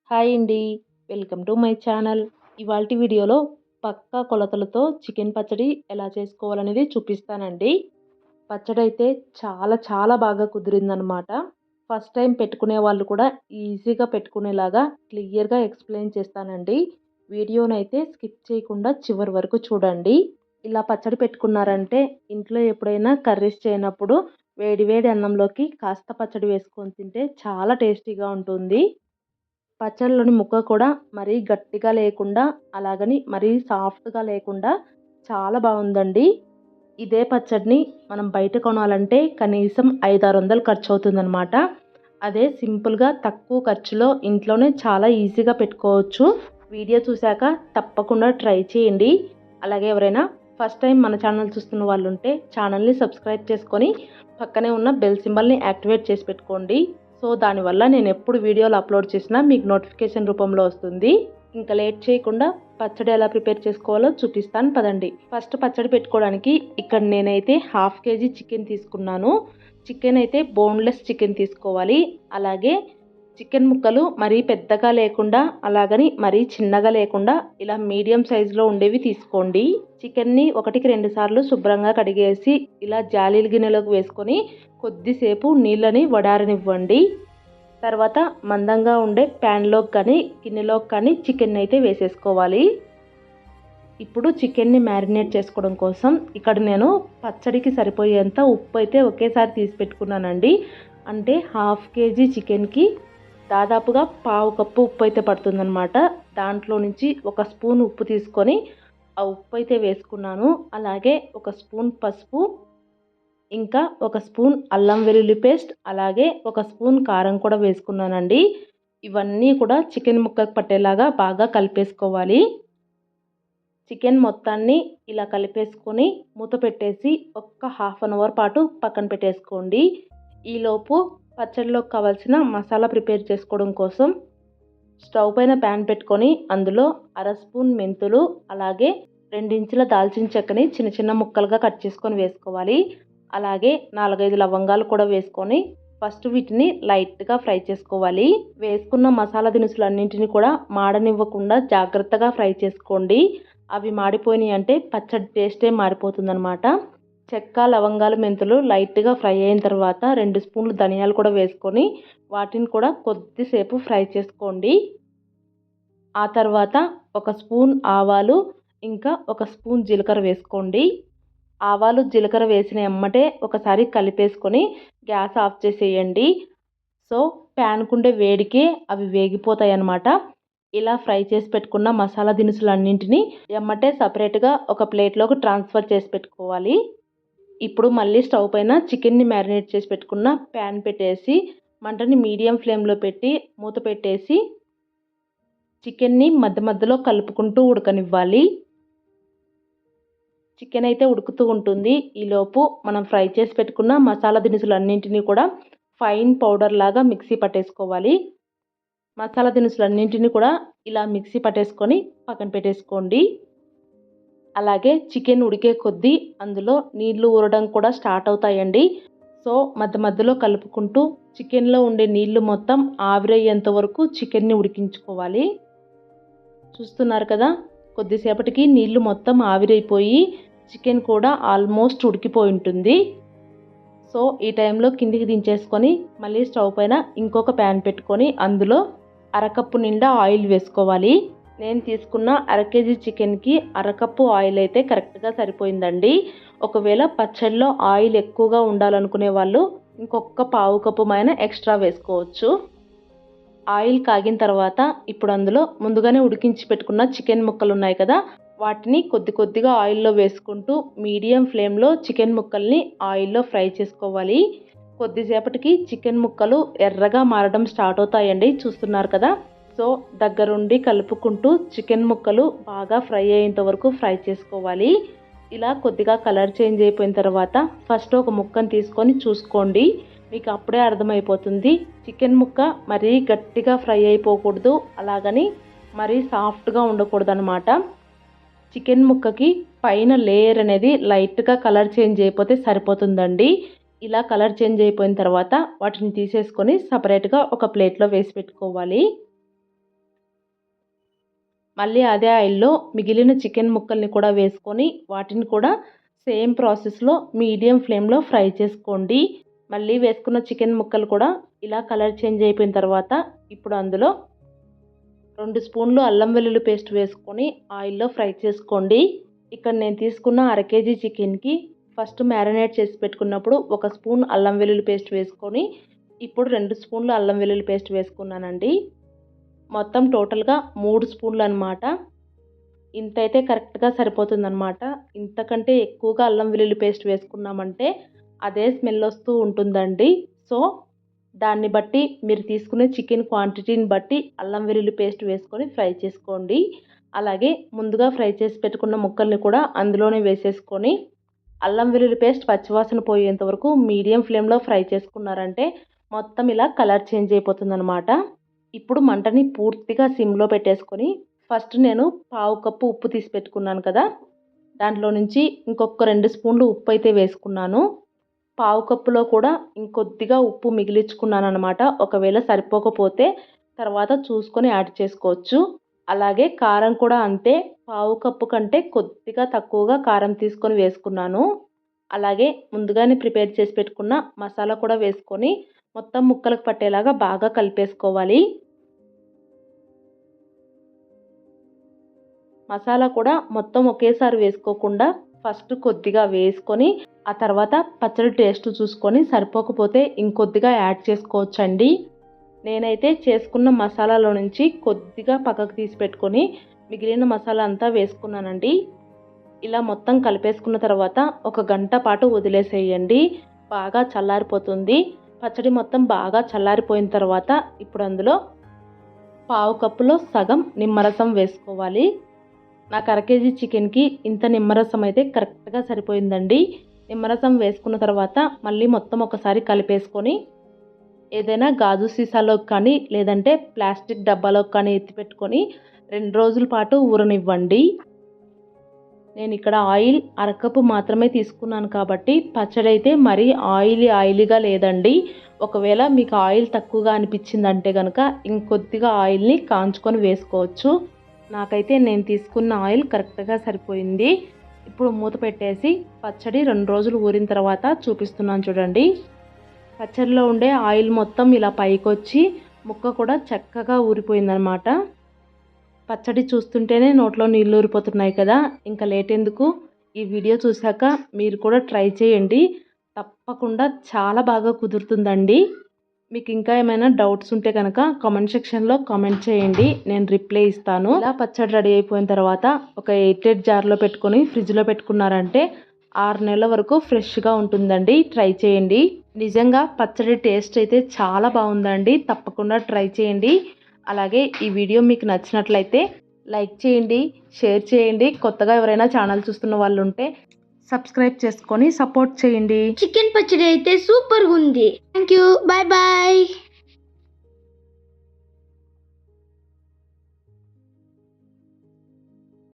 Hi అండి. Welcome to my channel. ఇవాల్టి వీడియోలో పక్కా కొలతలతో చికెన్ పచ్చడి ఎలా చేసుకోవాలనేది చూపిస్తానండి. పచ్చడైతే చాలా చాలా బాగా కుదిరిందనమాట. ఫస్ట్ టైం పెట్టుకునే వాళ్ళు కూడా ఈజీగా పెట్టుకునేలాగా క్లియర్‌గా ఎక్స్‌ప్లెయిన్ చేస్తానండి. వీడియోనైతే స్కిప్ చేయకుండా చివరి వరకు చూడండి. ఇలా పచ్చడి పెట్టుకున్నారంటే ఇంట్లో ఎప్పుడైనా కర్రీస్ చేయనప్పుడు వేడి వేడి అన్నంలోకి కాస్త పచ్చడి వేసుకొని తింటే చాలా టేస్టీగా ఉంటుంది. పచ్చడిలోని ముక్క కూడా మరీ గట్టిగా లేకుండా, అలాగని మరీ సాఫ్ట్‌గా లేకుండా చాలా బావుందండి. ఇదే పచ్చడిని మనం బయట కొనాలంటే కనీసం 500, 600 ఖర్చవుతుందనమాట. అదే సింపుల్‌గా తక్కువ ఖర్చులో ఇంట్లోనే చాలా ఈజీగా పెట్టుకోవచ్చు. వీడియో చూశాక తప్పకుండా ట్రై చేయండి. అలాగే ఎవరైనా ఫస్ట్ టైం మన ఛానల్ చూస్తున్న వాళ్ళుంటే ఛానల్‌ని సబ్స్క్రైబ్ చేసుకొని పక్కనే ఉన్న బెల్ సింబల్‌ని యాక్టివేట్ చేసి పెట్టుకోండి. సో దానివల్ల నేను ఎప్పుడు వీడియోలు అప్లోడ్ చేసినా మీకు నోటిఫికేషన్ రూపంలో వస్తుంది. ఇంకా లేట్ చేయకుండా పచ్చడి ఎలా ప్రిపేర్ చేసుకోవాలో చూపిస్తాను పదండి. ఫస్ట్ పచ్చడి పెట్టుకోవడానికి ఇక్కడ నేనైతే హాఫ్ కేజీ చికెన్ తీసుకున్నాను. చికెన్ అయితే బోన్లెస్ చికెన్ తీసుకోవాలి. అలాగే చికెన్ ముక్కలు మరీ పెద్దగా లేకుండా, అలాగని మరీ చిన్నగా లేకుండా ఇలా మీడియం సైజులో ఉండేవి తీసుకోండి. చికెన్ని 1కి 2 సార్లు శుభ్రంగా కడిగేసి ఇలా జాలీల గిన్నెలోకి వేసుకొని కొద్దిసేపు నీళ్ళని వడారనివ్వండి. తర్వాత మందంగా ఉండే ప్యాన్లోకి కానీ గిన్నెలోకి కానీ చికెన్ అయితే వేసేసుకోవాలి. ఇప్పుడు చికెన్ని మ్యారినేట్ చేసుకోవడం కోసం ఇక్కడ నేను పచ్చడికి సరిపోయేంత ఉప్పు అయితే ఒకేసారి తీసి పెట్టుకున్నానండి. అంటే హాఫ్ కేజీ చికెన్కి దాదాపుగా పావు కప్పు ఉప్పు అయితే పడుతుందనమాట. దాంట్లో నుంచి ఒక స్పూన్ ఉప్పు తీసుకొని ఆ ఉప్పు అయితే వేసుకున్నాను. అలాగే ఒక స్పూన్ పసుపు, ఇంకా ఒక స్పూన్ అల్లం వెల్లుల్లి పేస్ట్, అలాగే ఒక స్పూన్ కారం కూడా వేసుకున్నానండి. ఇవన్నీ కూడా చికెన్ ముక్కకు పట్టేలాగా బాగా కలిపేసుకోవాలి. చికెన్ మొత్తాన్ని ఇలా కలిపేసుకొని మూత పెట్టేసి ఒక్క హాఫ్ అన్ అవర్ పాటు పక్కన పెట్టేసుకోండి. ఈలోపు పచ్చడిలోకి కావాల్సిన మసాలా ప్రిపేర్ చేసుకోవడం కోసం స్టవ్ పైన ప్యాన్ పెట్టుకొని అందులో అర స్పూన్ మెంతులు, అలాగే 2 ఇంచుల దాల్చిన చెక్కని చిన్న చిన్న ముక్కలుగా కట్ చేసుకొని వేసుకోవాలి. అలాగే 4, 5 లవంగాలు కూడా వేసుకొని ఫస్ట్ వీటిని లైట్గా ఫ్రై చేసుకోవాలి. వేసుకున్న మసాలా దినుసులన్నింటినీ కూడా మాడనివ్వకుండా జాగ్రత్తగా ఫ్రై చేసుకోండి. అవి మాడిపోయినాయి అంటే పచ్చడి టేస్టే మారిపోతుందనమాట. చెక్క, లవంగాలు, మెంతులు లైట్గా ఫ్రై అయిన తర్వాత 2 స్పూన్లు ధనియాలు కూడా వేసుకొని వాటిని కూడా కొద్దిసేపు ఫ్రై చేసుకోండి. ఆ తర్వాత ఒక స్పూన్ ఆవాలు, ఇంకా ఒక స్పూన్ జీలకర్ర వేసుకోండి. ఆవాలు, జీలకర్ర వేసిన ఎమ్మటే ఒకసారి కలిపేసుకొని గ్యాస్ ఆఫ్ చేసేయండి. సో ప్యాన్కుండే వేడికే అవి వేగిపోతాయి అన్నమాట. ఇలా ఫ్రై చేసి పెట్టుకున్న మసాలా దినుసులన్నింటినీ ఎమ్మటే సపరేట్గా ఒక ప్లేట్లోకి ట్రాన్స్ఫర్ చేసి పెట్టుకోవాలి. ఇప్పుడు మళ్ళీ స్టవ్ పైన చికెన్ని మ్యారినేట్ చేసి పెట్టుకున్న ప్యాన్ పెట్టేసి మంటని మీడియం ఫ్లేమ్లో పెట్టి మూత పెట్టేసి చికెన్ని మధ్య మధ్యలో కలుపుకుంటూ ఉడకనివ్వాలి. చికెన్ అయితే ఉడుకుతూ ఉంటుంది. ఈలోపు మనం ఫ్రై చేసి పెట్టుకున్న మసాలా దినుసులన్నింటినీ కూడా ఫైన్ పౌడర్ లాగా మిక్సీ పట్టేసుకోవాలి. మసాలా దినుసులన్నింటినీ కూడా ఇలా మిక్సీ పట్టేసుకొని పక్కన పెట్టేసుకోండి. అలాగే చికెన్ ఉడికే కొద్దీ అందులో నీళ్లు ఊరడం కూడా స్టార్ట్ అవుతాయండి. సో మధ్య మధ్యలో కలుపుకుంటూ చికెన్లో ఉండే నీళ్లు మొత్తం ఆవిరయ్యేంత వరకు చికెన్ని ఉడికించుకోవాలి. చూస్తున్నారు కదా, కొద్దిసేపటికి నీళ్లు మొత్తం ఆవిరైపోయి చికెన్ కూడా ఆల్మోస్ట్ ఉడికిపోయి ఉంటుంది. సో ఈ టైంలో కిందికి దించేసుకొని మళ్ళీ స్టవ్ పైన ఇంకొక ప్యాన్ పెట్టుకొని అందులో అరకప్పు నిండా ఆయిల్ వేసుకోవాలి. నేను తీసుకున్న అర కేజీ చికెన్కి అరకప్పు ఆయిల్ అయితే కరెక్ట్గా సరిపోయిందండి. ఒకవేళ పచ్చడిలో ఆయిల్ ఎక్కువగా ఉండాలనుకునే వాళ్ళు ఇంకొక పావు కప్పు మైన ఎక్స్ట్రా వేసుకోవచ్చు. ఆయిల్ కాగిన తర్వాత ఇప్పుడు అందులో ముందుగానే ఉడికించి పెట్టుకున్న చికెన్ ముక్కలు ఉన్నాయి కదా, వాటిని కొద్ది కొద్దిగా ఆయిల్లో వేసుకుంటూ మీడియం ఫ్లేమ్లో చికెన్ ముక్కల్ని ఆయిల్లో ఫ్రై చేసుకోవాలి. కొద్దిసేపటికి చికెన్ ముక్కలు ఎర్రగా మారడం స్టార్ట్ అవుతాయండి. చూస్తున్నారు కదా. సో దగ్గరుండి కలుపుకుంటూ చికెన్ ముక్కలు బాగా ఫ్రై అయ్యేంత వరకు ఫ్రై చేసుకోవాలి. ఇలా కొద్దిగా కలర్ చేంజ్ అయిపోయిన తర్వాత ఫస్ట్ ఒక ముక్కను తీసుకొని చూసుకోండి. మీకు అప్పుడే అర్థమైపోతుంది. చికెన్ ముక్క మరీ గట్టిగా ఫ్రై అయిపోకూడదు, అలాగని మరీ సాఫ్ట్గా ఉండకూడదు అనమాట. చికెన్ ముక్కకి పైన లేయర్ అనేది లైట్గా కలర్ చేంజ్ అయిపోతే సరిపోతుందండి. ఇలా కలర్ చేంజ్ అయిపోయిన తర్వాత వాటిని తీసేసుకొని సపరేట్గా ఒక ప్లేట్లో వేసి పెట్టుకోవాలి. మళ్ళీ అదే ఆయిల్లో మిగిలిన చికెన్ ముక్కల్ని కూడా వేసుకొని వాటిని కూడా సేమ్ ప్రాసెస్లో మీడియం ఫ్లేమ్లో ఫ్రై చేసుకోండి. మళ్ళీ వేసుకున్న చికెన్ ముక్కలు కూడా ఇలా కలర్ చేంజ్ అయిపోయిన తర్వాత ఇప్పుడు అందులో 2 స్పూన్లు అల్లం వెల్లుల్లి పేస్ట్ వేసుకొని ఆయిల్లో ఫ్రై చేసుకోండి. ఇక్కడ నేను తీసుకున్న 1/2 కేజీ చికెన్కి ఫస్ట్ మ్యారినేట్ చేసి పెట్టుకున్నప్పుడు 1 స్పూన్ అల్లం వెల్లుల్లి పేస్ట్ వేసుకొని ఇప్పుడు 2 స్పూన్లు అల్లం వెల్లుల్లి పేస్ట్ వేసుకున్నానండి. మొత్తం టోటల్గా 3 స్పూన్లు అనమాట. ఇంతైతే కరెక్ట్గా సరిపోతుందన్నమాట. ఇంతకంటే ఎక్కువగా అల్లం వెల్లుల్లి పేస్ట్ వేసుకున్నామంటే అదే స్మెల్ వస్తూ ఉంటుందండి. సో దాన్ని బట్టి మీరు తీసుకునే చికెన్ క్వాంటిటీని బట్టి అల్లం వెల్లుల్లి పేస్ట్ వేసుకొని ఫ్రై చేసుకోండి. అలాగే ముందుగా ఫ్రై చేసి పెట్టుకున్న ముక్కల్ని కూడా అందులోనే వేసేసుకొని అల్లం వెల్లుల్లి పేస్ట్ పచ్చివాసన పోయేంత వరకు మీడియం ఫ్లేమ్లో ఫ్రై చేసుకున్నారంటే మొత్తం ఇలా కలర్ చేంజ్ అయిపోతుందన్నమాట. ఇప్పుడు మంటని పూర్తిగా సిమ్లో పెట్టేసుకొని ఫస్ట్ నేను 1/2 కప్పు ఉప్పు తీసి పెట్టుకున్నాను కదా, దాంట్లో నుంచి ఇంకొక 2 స్పూన్లు ఉప్పు అయితే వేసుకున్నాను. 1/2 కప్పులో కూడా ఇంకొద్దిగా ఉప్పు మిగిలించుకున్నాను అనమాట. ఒకవేళ సరిపోకపోతే తర్వాత చూసుకొని యాడ్ చేసుకోవచ్చు. అలాగే కారం కూడా అంతే, 1/2 కప్పు కంటే కొద్దిగా తక్కువగా కారం తీసుకొని వేసుకున్నాను. అలాగే ముందుగానే ప్రిపేర్ చేసి పెట్టుకున్న మసాలా కూడా వేసుకొని మొత్తం ముక్కలకు పట్టేలాగా బాగా కలిపేసుకోవాలి. మసాలా కూడా మొత్తం ఒకేసారి వేసుకోకుండా ఫస్ట్ కొద్దిగా వేసుకొని ఆ తర్వాత పచ్చడి టేస్ట్ చూసుకొని సరిపోకపోతే ఇంకొద్దిగా యాడ్ చేసుకోవచ్చండి. నేనైతే చేసుకున్న మసాలాలో నుంచి కొద్దిగా పక్కకు తీసి పెట్టుకొని మిగిలిన మసాలా అంతా వేసుకున్నానండి. ఇలా మొత్తం కలిపేసుకున్న తర్వాత 1 గంట పాటు వదిలేసేయండి. బాగా చల్లారిపోతుంది. పచ్చడి మొత్తం బాగా చల్లారిపోయిన తర్వాత ఇప్పుడు అందులో 1/2 కప్పులో సగం నిమ్మరసం వేసుకోవాలి. నాకు 1/2 కేజీ చికెన్కి ఇంత నిమ్మరసం అయితే కరెక్ట్గా సరిపోయిందండి. నిమ్మరసం వేసుకున్న తర్వాత మళ్ళీ మొత్తం ఒకసారి కలిపేసుకొని ఏదైనా గాజు సీసాలోకి కానీ లేదంటే ప్లాస్టిక్ డబ్బాలోకి కానీ ఎత్తిపెట్టుకొని 2 రోజుల పాటు ఊరనివ్వండి. నేను ఇక్కడ ఆయిల్ 1/2 కప్పు మాత్రమే తీసుకున్నాను కాబట్టి పచ్చడి అయితే మరీ ఆయిలీగా లేదండి. ఒకవేళ మీకు ఆయిల్ తక్కువగా అనిపించిందంటే కనుక ఇంకొద్దిగా ఆయిల్ని కాంచుకొని వేసుకోవచ్చు. నాకైతే నేను తీసుకున్న ఆయిల్ కరెక్ట్గా సరిపోయింది. ఇప్పుడు మూత పెట్టేసి పచ్చడి 2 రోజులు ఊరిన తర్వాత చూపిస్తున్నాను చూడండి. పచ్చడిలో ఉండే ఆయిల్ మొత్తం ఇలా పైకి వచ్చి ముక్క కూడా చక్కగా ఊరిపోయిందనమాట. పచ్చడి చూస్తుంటేనే నోట్లో నీళ్ళు ఊరిపోతున్నాయి కదా. ఇంకా లేట్ ఎందుకు, ఈ వీడియో చూశాక మీరు కూడా ట్రై చేయండి. తప్పకుండా చాలా బాగా కుదురుతుందండి. మీకు ఇంకా ఏమైనా డౌట్స్ ఉంటే కనుక కామెంట్ సెక్షన్లో కామెంట్ చేయండి, నేను రిప్లై ఇస్తాను. ఇలా పచ్చడి రెడీ అయిపోయిన తర్వాత ఒక ఎయిర్టైట్ జార్లో పెట్టుకొని ఫ్రిడ్జ్లో పెట్టుకున్నారంటే 6 నెలల వరకు ఫ్రెష్గా ఉంటుందండి. ట్రై చేయండి. నిజంగా పచ్చడి టేస్ట్ అయితే చాలా బాగుందండి. తప్పకుండా ట్రై చేయండి. అలాగే ఈ వీడియో మీకు నచ్చినట్లయితే లైక్ చేయండి, షేర్ చేయండి. కొత్తగా ఎవరైనా ఛానల్ చూస్తున్న వాళ్ళు ఉంటే సబ్స్క్రైబ్ చేసుకొని సపోర్ట్ చేయండి. చికెన్ పచ్చడి అయితే సూపర్గా ఉంది. Thank you. Bye bye.